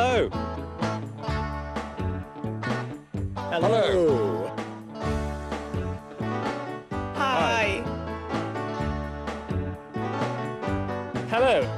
Hello. Hello. Hi. Hello.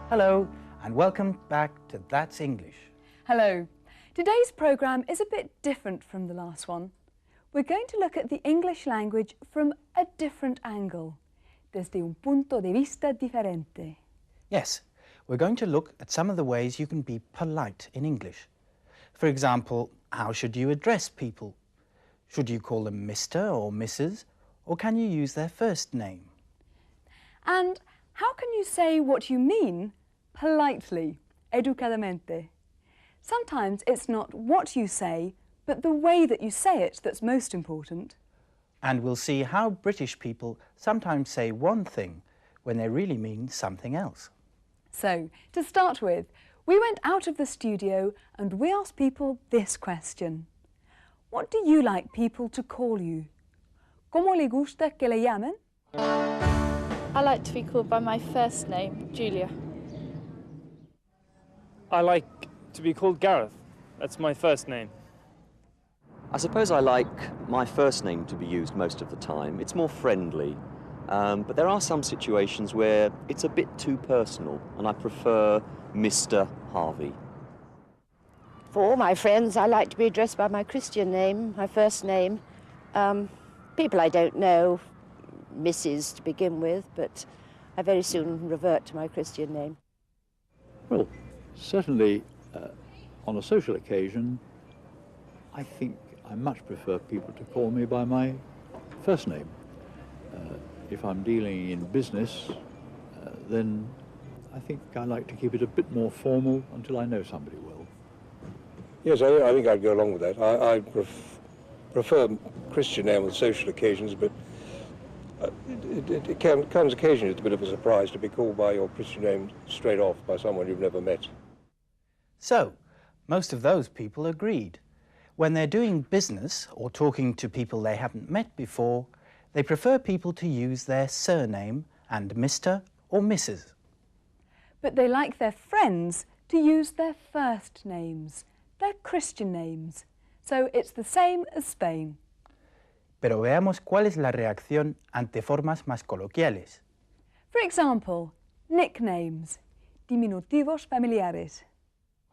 Hello, and welcome back to That's English. Hello. Today's programme is a bit different from the last one. We're going to look at the English language from a different angle, desde un punto de vista diferente. Yes, we're going to look at some of the ways you can be polite in English. For example, how should you address people? Should you call them Mr. or Mrs., or can you use their first name? And how can you say what you mean politely, educadamente? Sometimes it's not what you say, but the way that you say it that's most important. And we'll see how British people sometimes say one thing when they really mean something else. So, to start with, we went out of the studio and we asked people this question. What do you like people to call you? ¿Cómo le gusta que le llamen? I like to be called by my first name, Julia. I like to be called Gareth. That's my first name. I suppose I like my first name to be used most of the time. It's more friendly. But there are some situations where it's a bit too personal, and I prefer Mr. Harvey. For all my friends, I like to be addressed by my Christian name, my first name. People I don't know, Mrs. to begin with, but I very soon revert to my Christian name. Well, certainly on a social occasion, I think I much prefer people to call me by my first name. If I'm dealing in business, then I think I like to keep it a bit more formal until I know somebody well. Yes, I think I'd go along with that. I prefer Christian name on social occasions, but it comes occasionally as a bit of a surprise to be called by your Christian name straight off by someone you've never met. So, most of those people agreed. When they're doing business or talking to people they haven't met before, they prefer people to use their surname and Mr. or Mrs. But they like their friends to use their first names, their Christian names. So it's the same as Spain. Pero veamos cuál es la reacción ante formas más coloquiales. For example, nicknames, diminutivos familiares.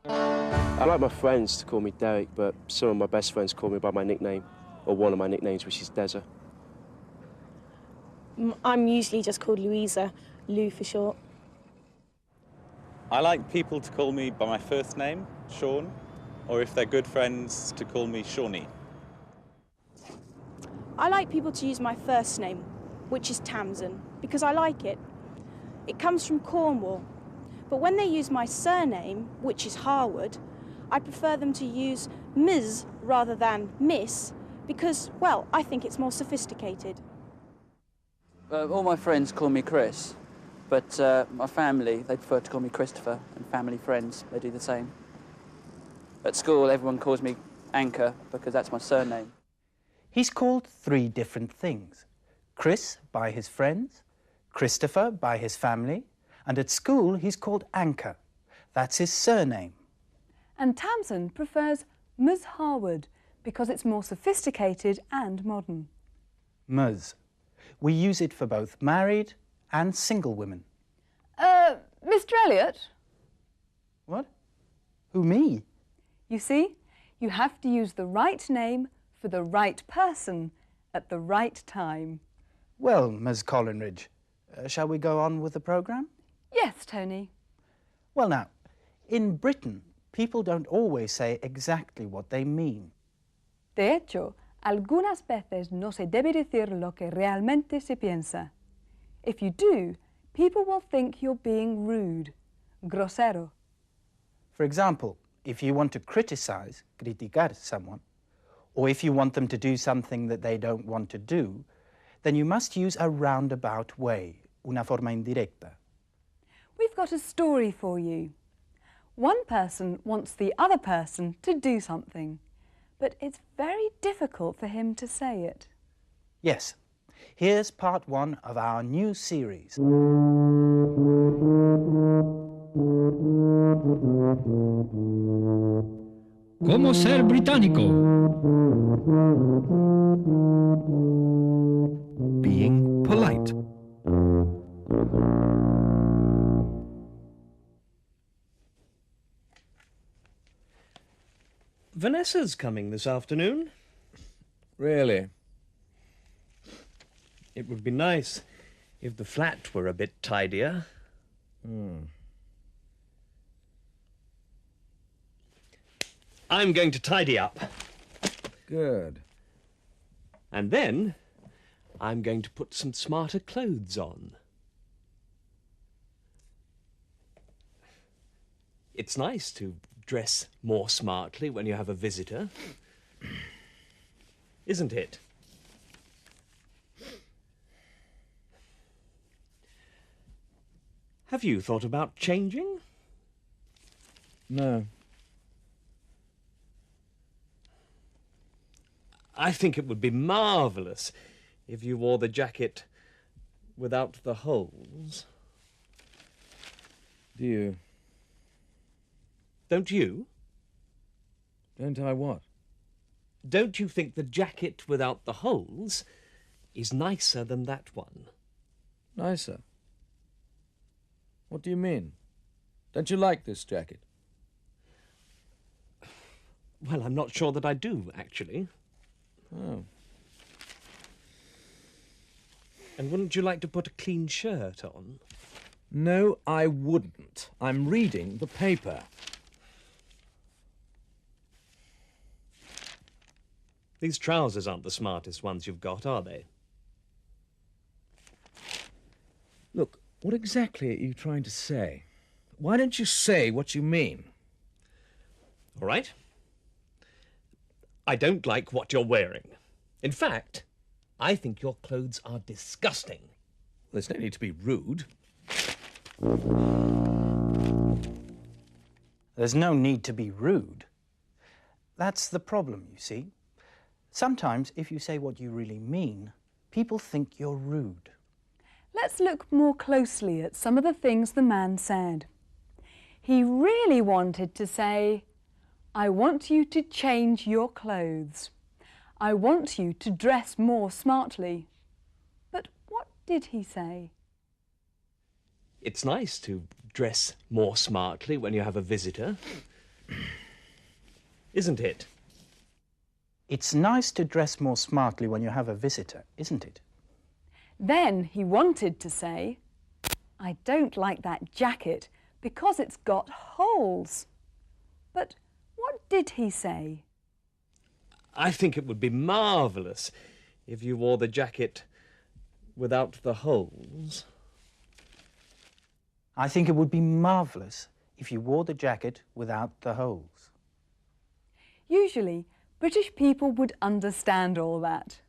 I like my friends to call me Derek, but some of my best friends call me by my nickname, or one of my nicknames, which is Deza. I'm usually just called Louisa, Lou for short. I like people to call me by my first name, Sean, or if they're good friends, to call me Shawnee. I like people to use my first name, which is Tamsin, because I like it. It comes from Cornwall. But when they use my surname, which is Harwood, I prefer them to use Ms. rather than Miss, because, well, I think it's more sophisticated. All my friends call me Chris, but my family, they prefer to call me Christopher, and family friends, they do the same. At school, everyone calls me Anchor, because that's my surname. He's called 3 different things. Chris by his friends, Christopher by his family, and at school he's called Anchor. That's his surname. And Tamsin prefers Ms. Harwood because it's more sophisticated and modern. Ms. We use it for both married and single women. Mr. Elliot? What? Who, me? You see, you have to use the right name for the right person at the right time. Well, Ms. Collinridge, shall we go on with the programme? Yes, Tony. Well now, in Britain, people don't always say exactly what they mean. De hecho, algunas veces no se debe decir lo que realmente se piensa. If you do, people will think you're being rude, grosero. For example, if you want to criticize, criticar someone, or if you want them to do something that they don't want to do, then you must use a roundabout way, una forma indirecta. We've got a story for you. One person wants the other person to do something, but it's very difficult for him to say it. Yes. Here's part 1 of our new series. ¿Cómo ser británico? Being polite. Vanessa's coming this afternoon. Really? It would be nice if the flat were a bit tidier. I'm going to tidy up. Good. And then I'm going to put some smarter clothes on. It's nice to dress more smartly when you have a visitor, isn't it? Have you thought about changing? No. I think it would be marvellous if you wore the jacket without the holes. Do you? Don't you? Don't I what? Don't you think the jacket without the holes is nicer than that one? Nicer? What do you mean? Don't you like this jacket? Well, I'm not sure that I do, actually. Oh. And wouldn't you like to put a clean shirt on? No, I wouldn't. I'm reading the paper. These trousers aren't the smartest ones you've got, are they? Look, what exactly are you trying to say? Why don't you say what you mean? All right. I don't like what you're wearing. In fact, I think your clothes are disgusting. There's no need to be rude. There's no need to be rude. That's the problem, you see. Sometimes, if you say what you really mean, people think you're rude. Let's look more closely at some of the things the man said. He really wanted to say, I want you to change your clothes. I want you to dress more smartly. But what did he say? It's nice to dress more smartly when you have a visitor, isn't it? It's nice to dress more smartly when you have a visitor, isn't it? Then he wanted to say, I don't like that jacket because it's got holes. But what did he say? I think it would be marvellous if you wore the jacket without the holes. I think it would be marvellous if you wore the jacket without the holes. Usually, British people would understand all that.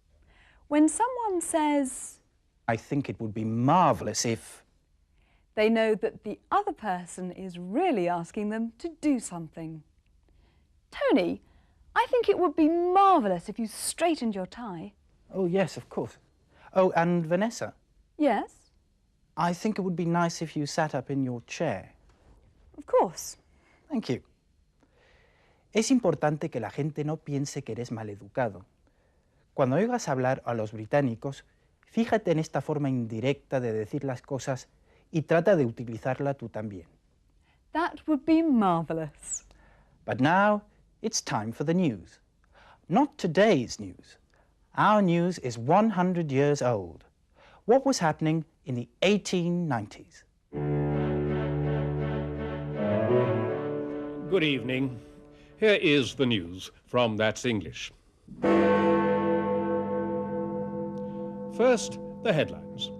When someone says, I think it would be marvellous if... they know that the other person is really asking them to do something. Tony, I think it would be marvellous if you straightened your tie. Oh, yes, of course. Oh, and Vanessa? Yes? I think it would be nice if you sat up in your chair. Of course. Thank you. Es importante que la gente no piense que eres maleducado. Cuando oigas hablar a los británicos, fíjate en esta forma indirecta de decir las cosas y trata de utilizarla tú también. That would be marvellous. But now, it's time for the news. Not today's news. Our news is 100 years old. What was happening in the 1890s? Good evening. Here is the news from That's English. First, the headlines.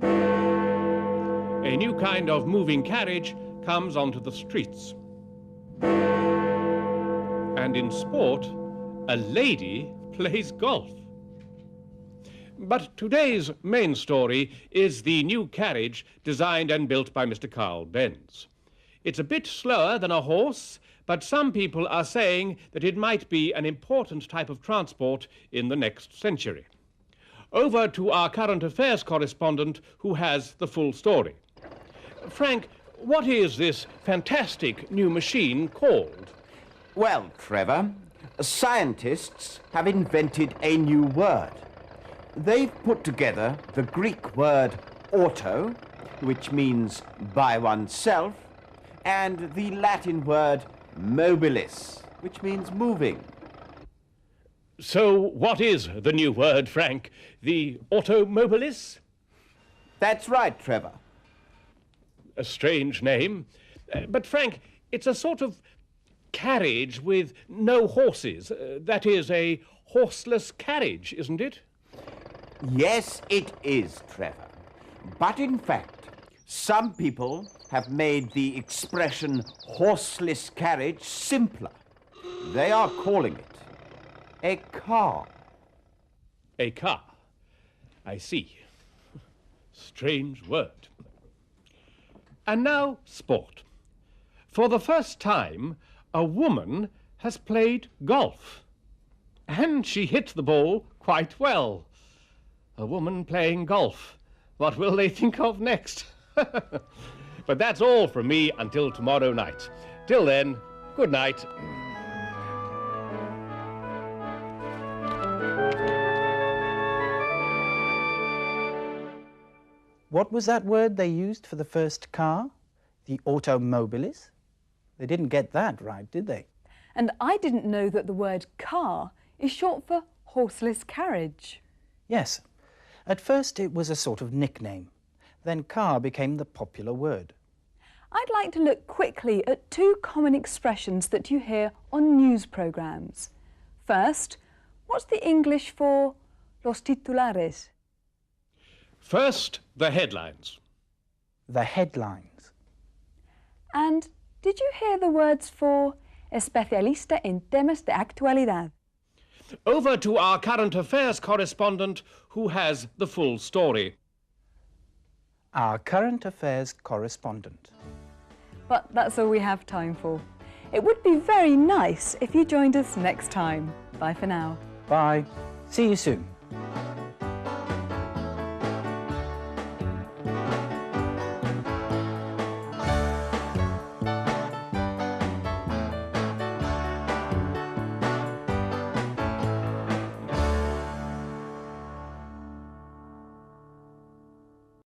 A new kind of moving carriage comes onto the streets. And in sport, a lady plays golf. But today's main story is the new carriage designed and built by Mr. Carl Benz. It's a bit slower than a horse, but some people are saying that it might be an important type of transport in the next century. Over to our current affairs correspondent, who has the full story. Frank, what is this fantastic new machine called? Well, Trevor, scientists have invented a new word. They've put together the Greek word auto, which means by oneself, and the Latin word mobilis, which means moving. So what is the new word, Frank? The automobilis? That's right, Trevor. A strange name. But Frank, it's a sort of carriage with no horses. That is, a horseless carriage, isn't it? Yes, it is, Trevor. But in fact, some people have made the expression horseless carriage simpler. They are calling it a car. A car. I see. Strange word. And now, sport. For the first time, a woman has played golf. And she hit the ball quite well. A woman playing golf. What will they think of next? But that's all from me until tomorrow night. Till then, good night. What was that word they used for the first car? The automobilis? They didn't get that right, did they? And I didn't know that the word car is short for horseless carriage. Yes. At first it was a sort of nickname. Then car became the popular word. I'd like to look quickly at two common expressions that you hear on news programmes. First, what's the English for los titulares? First, the headlines. The headlines. And did you hear the words for especialista en temas de actualidad? Over to our current affairs correspondent, who has the full story. Our current affairs correspondent. But that's all we have time for. It would be very nice if you joined us next time. Bye for now. Bye. See you soon.